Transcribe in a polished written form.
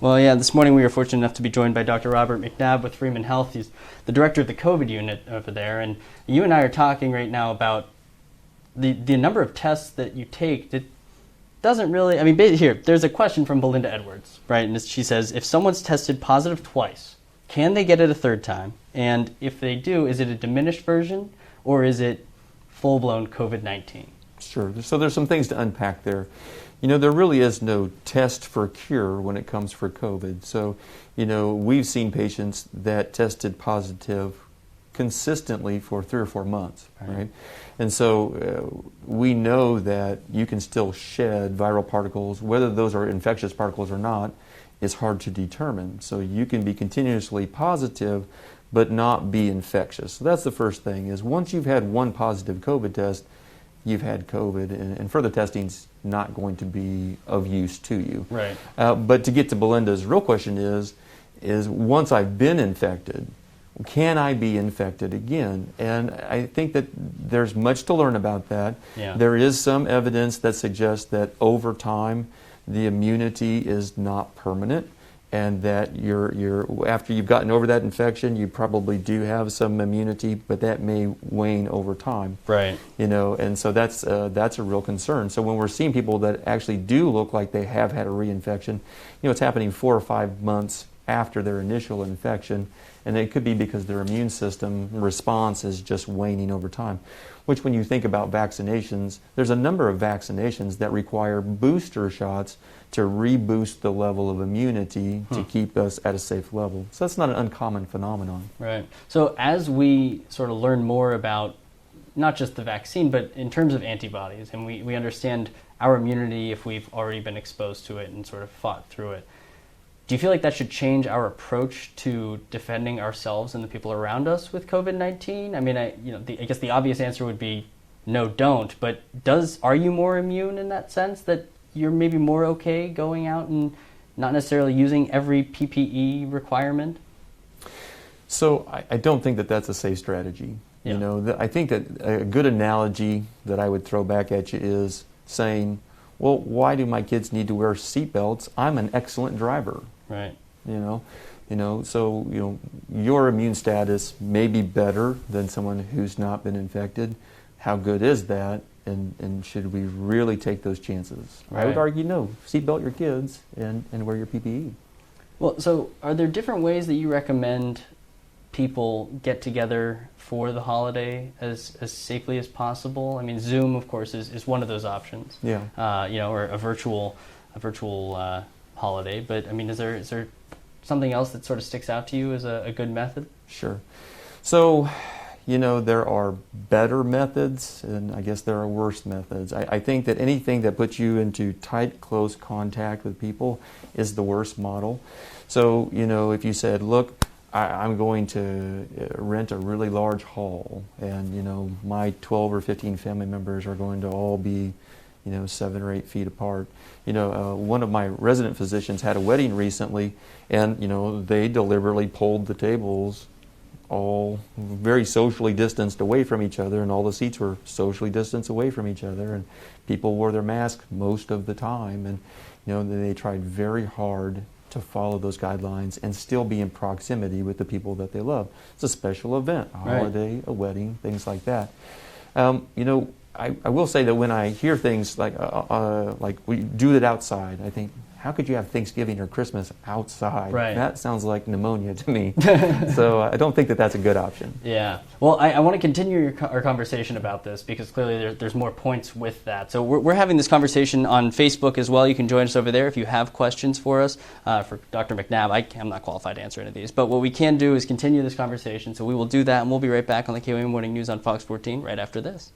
Well, yeah, this morning we were fortunate enough to be joined by Dr. Robert McNabb with Freeman Health. He's the director of the COVID unit over there. And you and I are talking right now about the number of tests that you take that doesn't really, I mean, here, there's a question from Belinda Edwards, right? And she says, if someone's tested positive twice, can they get it a third time? And if they do, is it a diminished version or is it full-blown COVID-19? Sure. So there's some things to unpack there. You know, there really is no test for cure when it comes for COVID. So, you know, we've seen patients that tested positive consistently for 3 or 4 months, right? And so we know that you can still shed viral particles. Whether those are infectious particles or not is hard to determine. So you can be continuously positive but not be infectious. So that's the first thing, is once you've had one positive COVID test, you've had COVID, and further testing's not going to be of use to you. Right. But to get to Belinda's real question is once I've been infected, can I be infected again? And I think that there's much to learn about that. Yeah. There is some evidence that suggests that over time the immunity is not permanent, and that after you've gotten over that infection, you probably do have some immunity, but that may wane over time. Right. You know, and so that's a real concern. So when we're seeing people that actually do look like they have had a reinfection, you know, it's happening 4 or 5 months after their initial infection, and it could be because their immune system response is just waning over time. Which, when you think about vaccinations, there's a number of vaccinations that require booster shots to reboost the level of immunity to keep us at a safe level. So that's not an uncommon phenomenon. Right. So as we sort of learn more about not just the vaccine, but in terms of antibodies, and we understand our immunity if we've already been exposed to it and sort of fought through it, do you feel like that should change our approach to defending ourselves and the people around us with COVID-19? I mean, I guess the obvious answer would be no, don't. But are you more immune in that sense, that you're maybe more okay going out and not necessarily using every PPE requirement? So I don't think that that's a safe strategy. Yeah. You know, I think that a good analogy that I would throw back at you is saying, well, why do my kids need to wear seatbelts? I'm an excellent driver. Right. So your immune status may be better than someone who's not been infected. How good is that? And should we really take those chances? Right. I would argue no. Seatbelt your kids and wear your PPE. Well, so are there different ways that you recommend people get together for the holiday as safely as possible? I mean, Zoom, of course, is one of those options. Yeah. Or a virtual holiday. But I mean, is there something else that sort of sticks out to you as a good method? Sure. So, you know, there are better methods, and I guess there are worse methods. I think that anything that puts you into tight, close contact with people is the worst model. So, you know, if you said, look, I'm going to rent a really large hall, and, you know, my 12 or 15 family members are going to all be, 7 or 8 feet apart. One of my resident physicians had a wedding recently, and, they deliberately pulled the tables all very socially distanced away from each other, and all the seats were socially distanced away from each other, and people wore their masks most of the time, and, they tried very hard to follow those guidelines and still be in proximity with the people that they love. It's a special event, a holiday, a wedding, things like that. I will say that when I hear things like we do it outside, I think, how could you have Thanksgiving or Christmas outside? Right. That sounds like pneumonia to me. So I don't think that that's a good option. Yeah. Well, I want to continue our conversation about this, because clearly there's more points with that. So we're having this conversation on Facebook as well. You can join us over there if you have questions for us. For Dr. McNabb, I'm not qualified to answer any of these. But what we can do is continue this conversation. So we will do that, and we'll be right back on the KOA Morning News on Fox 14 right after this.